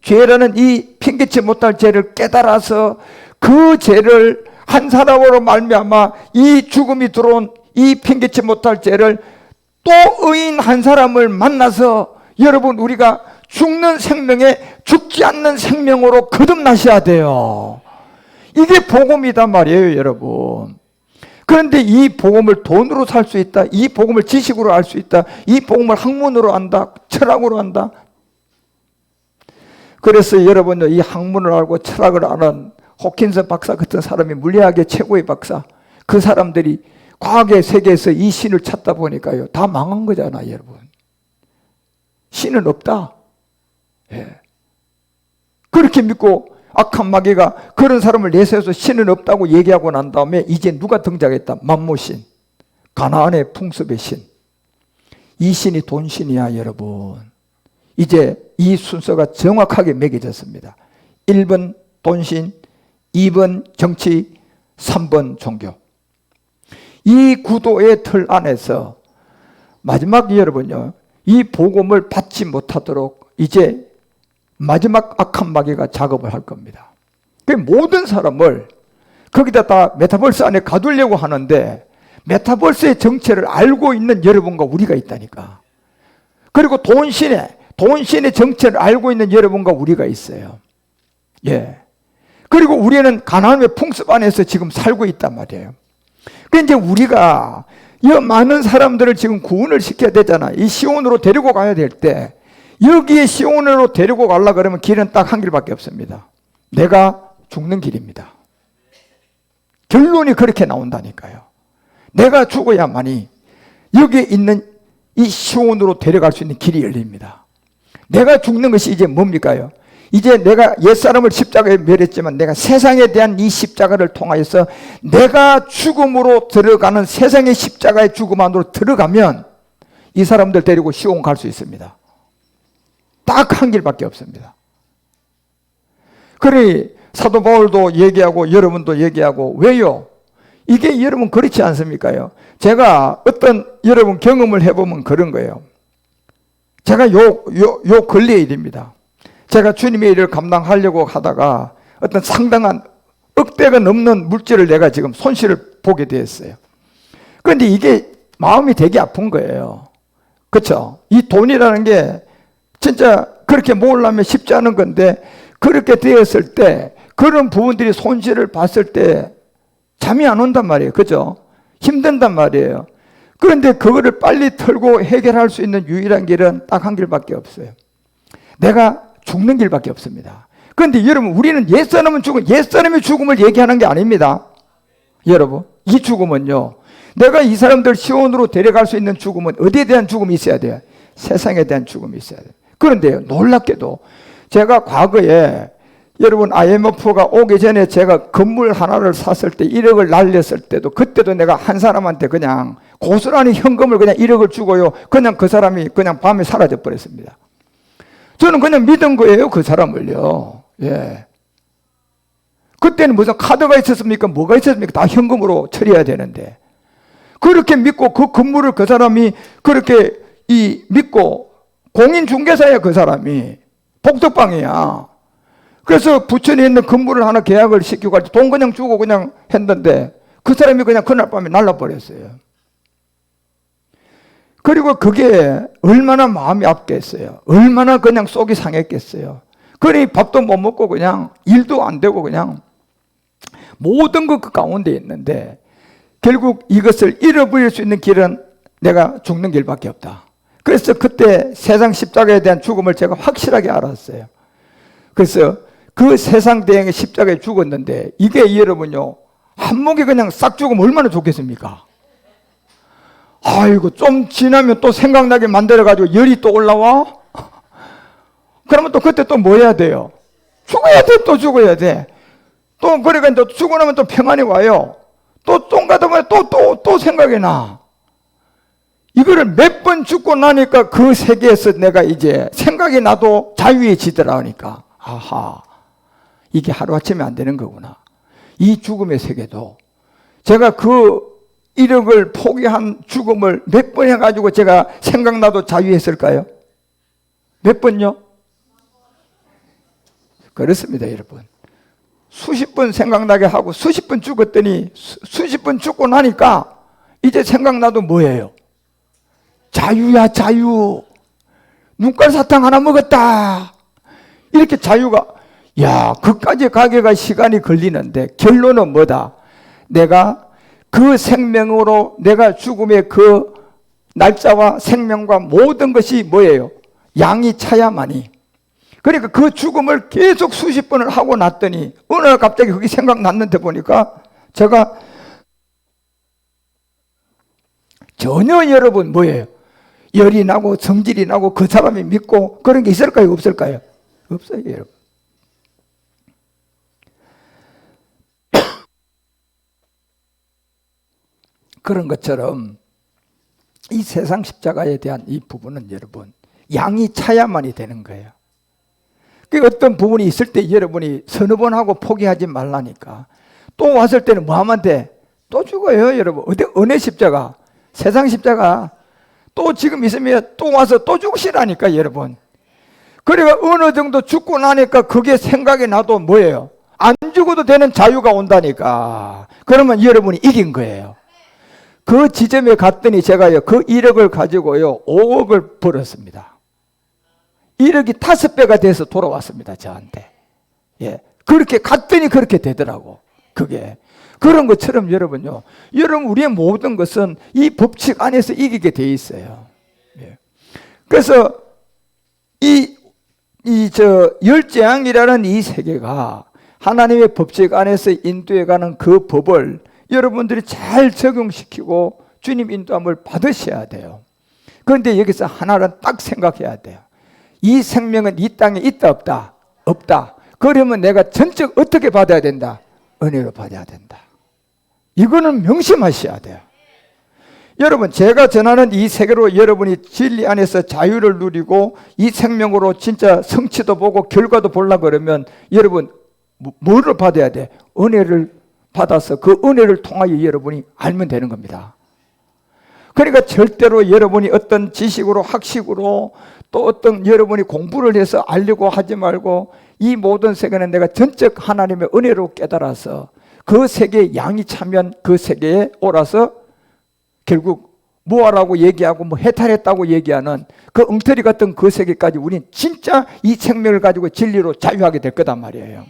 죄라는 이 핑계치 못할 죄를 깨달아서 그 죄를 한 사람으로 말미암아 이 죽음이 들어온 이 핑계치 못할 죄를 또 의인 한 사람을 만나서 여러분 우리가 죽는 생명에 죽지 않는 생명으로 거듭나셔야 돼요. 이게 복음이단 말이에요, 여러분. 그런데 이 복음을 돈으로 살 수 있다, 이 복음을 지식으로 알 수 있다, 이 복음을 학문으로 안다, 철학으로 안다. 그래서 여러분요, 이 학문을 알고 철학을 아는 호킨슨 박사 같은 사람이 물리학의 최고의 박사, 그 사람들이 과학의 세계에서 이 신을 찾다 보니까요, 다 망한 거잖아, 여러분. 신은 없다. 예. 그렇게 믿고 악한 마귀가 그런 사람을 내세워서 신은 없다고 얘기하고 난 다음에 이제 누가 등장했다? 만모신, 가나안의 풍습의 신. 이 신이 돈신이야, 여러분. 이제 이 순서가 정확하게 매겨졌습니다. 1번 돈신, 2번 정치, 3번 종교. 이 구도의 틀 안에서 마지막 여러분요, 이 복음을 받지 못하도록 이제 마지막 악한 마귀가 작업을 할 겁니다. 그 모든 사람을 거기다 다 메타버스 안에 가두려고 하는데 메타버스의 정체를 알고 있는 여러분과 우리가 있다니까. 그리고 돈신의 정체를 알고 있는 여러분과 우리가 있어요. 예. 그리고 우리는 가나안의 풍습 안에서 지금 살고 있단 말이에요. 그 이제 우리가 이 많은 사람들을 지금 구원을 시켜야 되잖아. 이 시온으로 데리고 가야 될 때 여기에 시온으로 데리고 가려고 그러면 길은 딱 한 길밖에 없습니다. 내가 죽는 길입니다. 결론이 그렇게 나온다니까요. 내가 죽어야만이 여기에 있는 이 시온으로 데려갈 수 있는 길이 열립니다. 내가 죽는 것이 이제 뭡니까요? 이제 내가 옛사람을 십자가에 멸했지만 내가 세상에 대한 이 십자가를 통하여서 내가 죽음으로 들어가는 세상의 십자가의 죽음 안으로 들어가면 이 사람들 데리고 시온 갈 수 있습니다. 딱 한 길밖에 없습니다. 그래 사도 바울도 얘기하고 여러분도 얘기하고 왜요? 이게 여러분 그렇지 않습니까요? 제가 어떤 여러분 경험을 해보면 그런 거예요. 제가 요 근래의 일입니다. 제가 주님의 일을 감당하려고 하다가 어떤 상당한 억대가 넘는 물질을 내가 지금 손실을 보게 되었어요. 그런데 이게 마음이 되게 아픈 거예요. 그렇죠? 이 돈이라는 게 진짜 그렇게 모으려면 쉽지 않은 건데 그렇게 되었을 때 그런 부분들이 손실을 봤을 때 잠이 안 온단 말이에요. 그죠? 힘든단 말이에요. 그런데 그거를 빨리 털고 해결할 수 있는 유일한 길은 딱 한 길밖에 없어요. 내가 죽는 길밖에 없습니다. 그런데 여러분 우리는 옛사람은 옛사람의 죽음을 얘기하는 게 아닙니다. 여러분 이 죽음은요, 내가 이 사람들 시온으로 데려갈 수 있는 죽음은 어디에 대한 죽음이 있어야 돼요? 세상에 대한 죽음이 있어야 돼요. 그런데요, 놀랍게도 제가 과거에 여러분 IMF가 오기 전에 제가 건물 하나를 샀을 때 1억을 날렸을 때도 그때도 내가 한 사람한테 그냥 고스란히 현금을 그냥 1억을 주고요, 그냥 그 사람이 그냥 밤에 사라져 버렸습니다. 저는 그냥 믿은 거예요, 그 사람을요. 예. 그때는 무슨 카드가 있었습니까? 뭐가 있었습니까? 다 현금으로 처리해야 되는데. 그렇게 믿고 그 건물을 그 사람이 그렇게 믿고 공인중개사야, 그 사람이. 복덕방이야. 그래서 부천에 있는 건물을 하나 계약을 시키고 갈 때 돈 그냥 주고 그냥 했는데 그 사람이 그냥 그날 밤에 날라버렸어요. 그리고 그게 얼마나 마음이 아팠겠어요. 얼마나 그냥 속이 상했겠어요. 그러니 밥도 못 먹고 그냥 일도 안 되고 그냥 모든 것 그 가운데 있는데 결국 이것을 잃어버릴 수 있는 길은 내가 죽는 길밖에 없다. 그래서 그때 세상 십자가에 대한 죽음을 제가 확실하게 알았어요. 그래서 그 세상 대행의 십자가에 죽었는데 이게 여러분요, 한 목에 그냥 싹 죽으면 얼마나 좋겠습니까? 아이고 좀 지나면 또 생각나게 만들어가지고 열이 또 올라와? 그러면 또 그때 또 뭐 해야 돼요? 죽어야 돼, 또 죽어야 돼. 또 그러니까 또 죽고 나면 또 평안이 와요. 또 가다 보면 또 생각이 나. 이거를 몇 번 죽고 나니까 그 세계에서 내가 이제 생각이 나도 자유해지더라 하니까 아하, 이게 하루아침에 안 되는 거구나. 이 죽음의 세계도 제가 그 1억을 포기한 죽음을 몇 번 해가지고 제가 생각나도 자유했을까요? 몇 번요? 그렇습니다, 여러분. 수십 번 생각나게 하고 수십 번 죽었더니 수십 번 죽고 나니까 이제 생각나도 뭐예요? 자유야, 자유. 눈깔 사탕 하나 먹었다. 이렇게 자유가, 야, 그까지 가기가 시간이 걸리는데 결론은 뭐다? 내가 그 생명으로 내가 죽음의 그 날짜와 생명과 모든 것이 뭐예요? 양이 차야만이. 그러니까 그 죽음을 계속 수십 번을 하고 났더니 어느 날 갑자기 그게 생각났는데 보니까 제가 전혀 여러분 뭐예요? 열이 나고 성질이 나고 그 사람이 믿고 그런 게 있을까요? 없을까요? 없어요, 여러분. 그런 것처럼 이 세상 십자가에 대한 이 부분은 여러분 양이 차야만이 되는 거예요. 그 어떤 부분이 있을 때 여러분이 서너 번 하고 포기하지 말라니까. 또 왔을 때는 뭐 하면 돼? 또 죽어요, 여러분. 어느 십자가? 세상 십자가. 또 지금 있으면 또 와서 또 죽으시라니까, 여러분. 그러니까 어느 정도 죽고 나니까 그게 생각이 나도 뭐예요? 안 죽어도 되는 자유가 온다니까. 그러면 여러분이 이긴 거예요. 그 지점에 갔더니 제가요, 그 1억을 가지고요, 5억을 벌었습니다. 1억이 5배가 돼서 돌아왔습니다, 저한테. 예. 그렇게 갔더니 그렇게 되더라고, 그게. 그런 것처럼 여러분요, 여러분, 우리의 모든 것은 이 법칙 안에서 이기게 돼 있어요. 예. 그래서 열재앙이라는 이 세계가 하나님의 법칙 안에서 인도해가는 그 법을 여러분들이 잘 적용시키고 주님 인도함을 받으셔야 돼요. 그런데 여기서 하나는 딱 생각해야 돼요. 이 생명은 이 땅에 있다 없다? 없다. 그러면 내가 전적 어떻게 받아야 된다? 은혜로 받아야 된다. 이거는 명심하셔야 돼요. 여러분, 제가 전하는 이 세계로 여러분이 진리 안에서 자유를 누리고 이 생명으로 진짜 성취도 보고 결과도 보려고 그러면 여러분 뭐를 받아야 돼? 은혜를 받아서 그 은혜를 통하여 여러분이 알면 되는 겁니다. 그러니까 절대로 여러분이 어떤 지식으로 학식으로 또 어떤 여러분이 공부를 해서 알려고 하지 말고 이 모든 세계는 내가 전적 하나님의 은혜로 깨달아서 그 세계에 양이 차면 그 세계에 오라서 결국 무하라고 얘기하고 뭐 해탈했다고 얘기하는 그 엉터리 같은 그 세계까지 우리는 진짜 이 생명을 가지고 진리로 자유하게 될 거단 말이에요.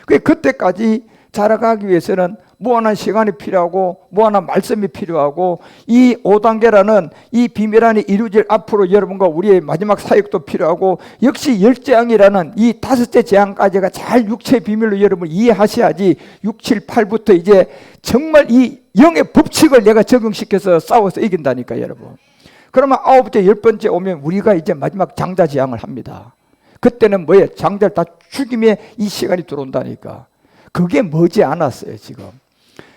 그때까지 자라가기 위해서는 무한한 시간이 필요하고 무한한 말씀이 필요하고 이 5단계라는 이 비밀 안에 이루어질 앞으로 여러분과 우리의 마지막 사역도 필요하고 역시 열재앙이라는 이 5째 재앙까지가 잘 육체의 비밀로 여러분 이해하셔야지 6, 7, 8부터 이제 정말 이 영의 법칙을 내가 적용시켜서 싸워서 이긴다니까 여러분. 그러면 9째, 10번째 오면 우리가 이제 마지막 장자 재앙을 합니다. 그때는 뭐예요? 장자를 다 죽임의 이 시간이 들어온다니까. 그게 머지 않았어요, 지금.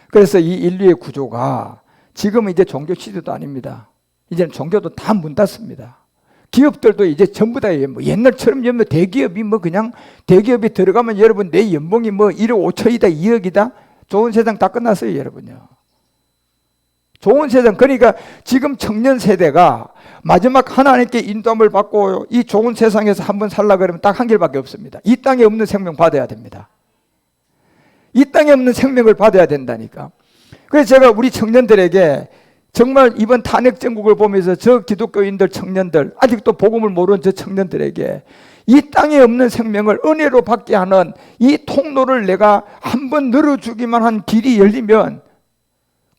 그래서 이 인류의 구조가 지금은 이제 종교 시대도 아닙니다. 이제는 종교도 다 문 닫습니다. 기업들도 이제 전부 다 뭐 옛날처럼 대기업이 뭐 그냥 대기업이 들어가면 여러분 내 연봉이 뭐 1억 5천이다 2억이다 좋은 세상 다 끝났어요, 여러분요. 좋은 세상. 그러니까 지금 청년 세대가 마지막 하나님께 인도함을 받고 이 좋은 세상에서 한번 살라 그러면 딱 한 길밖에 없습니다. 이 땅에 없는 생명 받아야 됩니다. 이 땅에 없는 생명을 받아야 된다니까. 그래서 제가 우리 청년들에게 정말 이번 탄핵 정국을 보면서 저 기독교인들 청년들 아직도 복음을 모르는 저 청년들에게 이 땅에 없는 생명을 은혜로 받게 하는 이 통로를 내가 한번 열어주기만 한 길이 열리면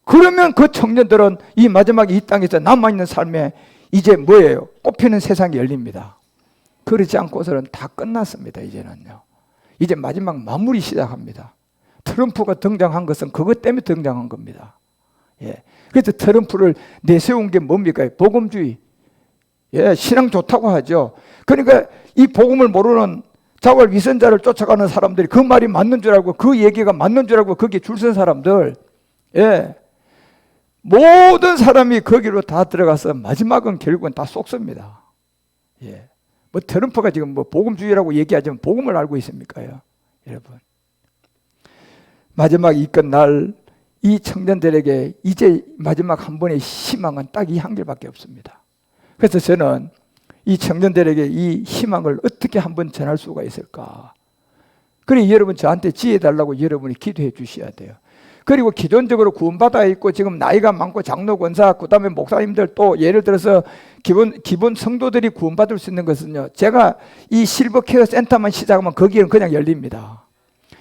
그러면 그 청년들은 이 마지막 이 땅에서 남아있는 삶에 이제 뭐예요? 꽃피는 세상이 열립니다. 그렇지 않고서는 다 끝났습니다. 이제는요. 이제 마지막 마무리 시작합니다. 트럼프가 등장한 것은 그것 때문에 등장한 겁니다. 예. 그래서 트럼프를 내세운 게 뭡니까? 복음주의. 예, 신앙 좋다고 하죠. 그러니까 이 복음을 모르는 자활 위선자를 쫓아가는 사람들이 그 말이 맞는 줄 알고 그 얘기가 맞는 줄 알고 거기에 줄 선 사람들, 예, 모든 사람이 거기로 다 들어가서 마지막은 결국은 다 쏙습니다. 예. 뭐 트럼프가 지금 뭐 복음주의라고 얘기하지만 복음을 알고 있습니까요, 여러분? 마지막 이 끝날 이 청년들에게 이제 마지막 한 번의 희망은 딱 이 한 길밖에 없습니다. 그래서 저는 이 청년들에게 이 희망을 어떻게 한번 전할 수가 있을까? 그래 여러분 저한테 지혜 달라고 여러분이 기도해 주셔야 돼요. 그리고 기존적으로 구원받아 있고 지금 나이가 많고 장로 권사 그다음에 목사님들 또 예를 들어서 기본 성도들이 구원받을 수 있는 것은요, 제가 이 실버케어 센터만 시작하면 거기는 그냥 열립니다.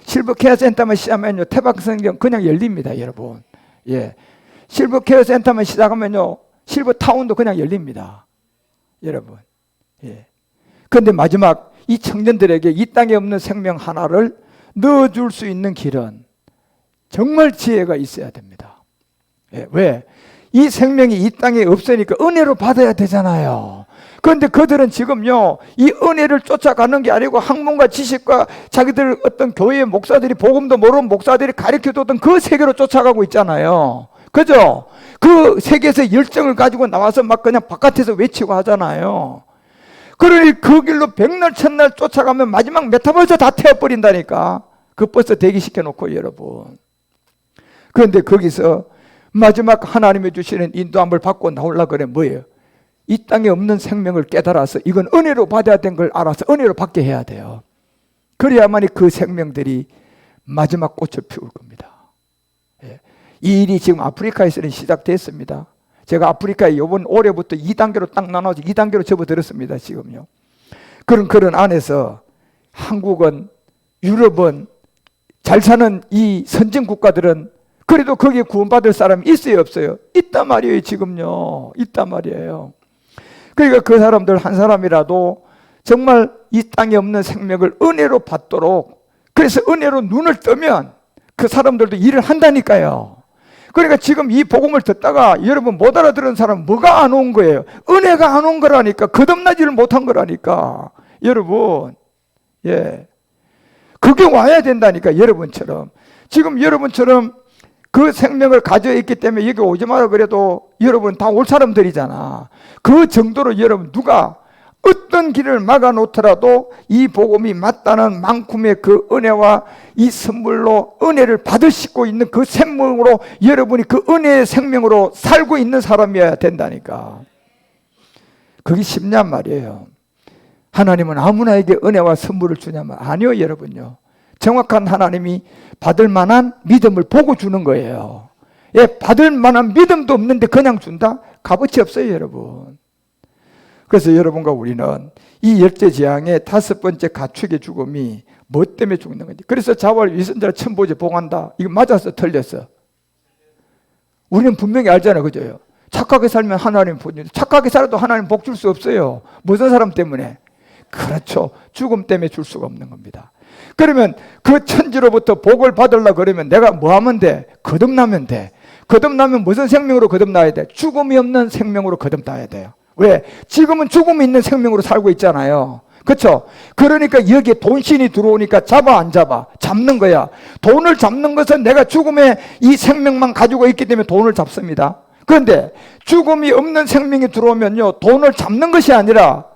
실버케어 센터만 시작하면요, 태박성경 그냥 열립니다, 여러분. 예, 실버케어 센터만 시작하면요, 실버타운도 그냥 열립니다, 여러분. 예. 그런데 마지막 이 청년들에게 이 땅에 없는 생명 하나를 넣어줄 수 있는 길은 정말 지혜가 있어야 됩니다. 예, 왜? 이 생명이 이 땅에 없으니까 은혜로 받아야 되잖아요. 그런데 그들은 지금요, 이 은혜를 쫓아가는 게 아니고 학문과 지식과 자기들 어떤 교회의 목사들이, 복음도 모르는 목사들이 가르쳐줬던 그 세계로 쫓아가고 있잖아요. 그죠? 그 세계에서 열정을 가지고 나와서 막 그냥 바깥에서 외치고 하잖아요. 그러니 그 길로 백날 천날 쫓아가면 마지막 메타버스 다 태워버린다니까. 그 버스 대기시켜 놓고, 여러분. 그런데 거기서 마지막 하나님이 주시는 인도함을 받고 나오려고 그래. 뭐예요? 이 땅에 없는 생명을 깨달아서 이건 은혜로 받아야 된 걸 알아서 은혜로 받게 해야 돼요. 그래야만이 그 생명들이 마지막 꽃을 피울 겁니다. 예. 이 일이 지금 아프리카에서는 시작됐습니다. 제가 아프리카에 이번 올해부터 2단계로 딱 나눠서 2단계로 접어들었습니다, 지금요. 그런 안에서 한국은, 유럽은, 잘 사는 이 선진 국가들은 그래도 거기에 구원받을 사람이 있어요, 없어요? 있단 말이에요, 지금요. 있단 말이에요. 그러니까 그 사람들 한 사람이라도 정말 이 땅에 없는 생명을 은혜로 받도록, 그래서 은혜로 눈을 뜨면 그 사람들도 일을 한다니까요. 그러니까 지금 이 복음을 듣다가 여러분 못 알아들은 사람 뭐가 안 온 거예요? 은혜가 안 온 거라니까. 거듭나지를 못한 거라니까. 여러분, 예, 그게 와야 된다니까. 여러분처럼, 지금 여러분처럼 그 생명을 가져 있기 때문에 여기 오지 마라 그래도 여러분 다 올 사람들이잖아. 그 정도로 여러분 누가 어떤 길을 막아 놓더라도 이 복음이 맞다는 만큼의 그 은혜와 이 선물로 은혜를 받으시고 있는 그 생명으로 여러분이 그 은혜의 생명으로 살고 있는 사람이어야 된다니까. 그게 쉽냔 말이에요. 하나님은 아무나에게 은혜와 선물을 주냐면 아니요, 여러분요. 정확한 하나님이 받을 만한 믿음을 보고 주는 거예요. 예, 받을 만한 믿음도 없는데 그냥 준다? 값어치 없어요, 여러분. 그래서 여러분과 우리는 이 열제지향의 5번째 가축의 죽음이 뭐 때문에 죽는 건지. 그래서 자활 위선자를 천보지 봉한다. 이거 맞았어, 틀렸어? 우리는 분명히 알잖아요, 그죠? 착하게 살면 하나님 복 줄, 착하게 살아도 하나님 복 줄 수 없어요. 무슨 사람 때문에? 그렇죠. 죽음 때문에 줄 수가 없는 겁니다. 그러면 그 천지로부터 복을 받으려고 그러면 내가 뭐 하면 돼? 거듭나면 돼. 거듭나면 무슨 생명으로 거듭나야 돼? 죽음이 없는 생명으로 거듭나야 돼요. 왜? 지금은 죽음이 있는 생명으로 살고 있잖아요. 그렇죠? 그러니까 여기에 돈신이 들어오니까 잡아 안 잡아? 잡는 거야. 돈을 잡는 것은 내가 죽음의 이 생명만 가지고 있기 때문에 돈을 잡습니다. 그런데 죽음이 없는 생명이 들어오면요, 돈을 잡는 것이 아니라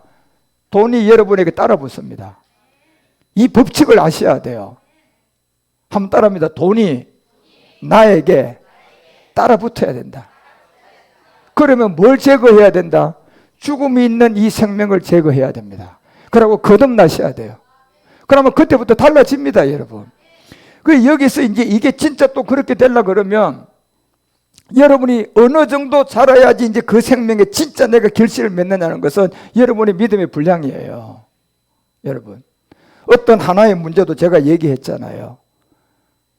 돈이 여러분에게 따라 붙습니다. 이 법칙을 아셔야 돼요. 한번 따라합니다. 돈이 나에게 따라 붙어야 된다. 그러면 뭘 제거해야 된다? 죽음이 있는 이 생명을 제거해야 됩니다. 그러고 거듭나셔야 돼요. 그러면 그때부터 달라집니다, 여러분. 그 여기서 이제 이게 진짜 또 그렇게 되려고 그러면 여러분이 어느 정도 자라야지 이제 그 생명에 진짜 내가 결실을 맺느냐는 것은 여러분의 믿음의 분량이에요. 여러분, 어떤 하나의 문제도 제가 얘기했잖아요.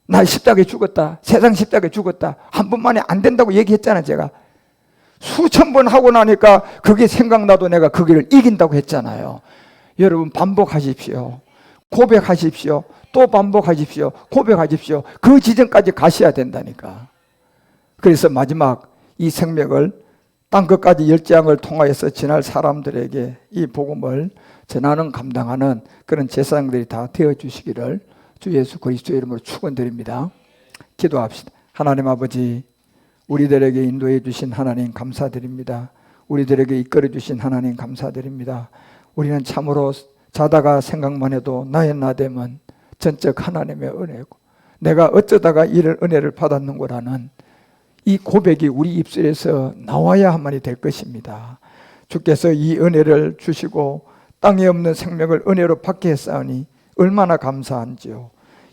나 십자가에 죽었다. 세상 십자가에 죽었다. 한 번만에 안 된다고 얘기했잖아요, 제가. 수천 번 하고 나니까 그게 생각나도 내가 그 길을 이긴다고 했잖아요. 여러분, 반복하십시오. 고백하십시오. 또 반복하십시오. 고백하십시오. 그 지점까지 가셔야 된다니까. 그래서 마지막 이 생명을 땅 끝까지 열재앙을 통하여서 지날 사람들에게 이 복음을 전하는 감당하는 그런 제사장들이 다 되어주시기를 주 예수 그리스도의 이름으로 축원드립니다. 기도합시다. 하나님 아버지, 우리들에게 인도해 주신 하나님 감사드립니다. 우리들에게 이끌어 주신 하나님 감사드립니다. 우리는 참으로 자다가 생각만 해도 나의 나됨은 전적 하나님의 은혜고 내가 어쩌다가 이런 은혜를 받았는고라는 이 고백이 우리 입술에서 나와야만이 될 것입니다. 주께서 이 은혜를 주시고 땅에 없는 생명을 은혜로 받게 했사오니 얼마나 감사한지요.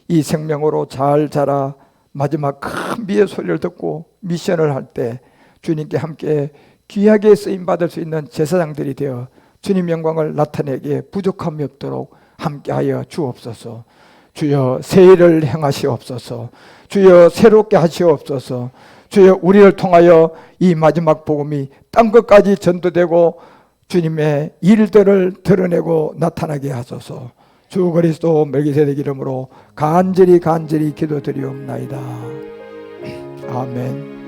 이 생명으로 잘 자라 마지막 큰 선비의 소리를 듣고 미션을 할 때 주님께 함께 귀하게 쓰임받을 수 있는 제사장들이 되어 주님 영광을 나타내기에 부족함이 없도록 함께하여 주옵소서. 주여 새 일을 행하시옵소서. 주여 새롭게 하시옵소서. 주여 우리를 통하여 이 마지막 복음이 땅 끝까지 전도되고 주님의 일들을 드러내고 나타나게 하소서. 주 그리스도 멜기세덱 이름으로 간절히 기도드리옵나이다. 아멘.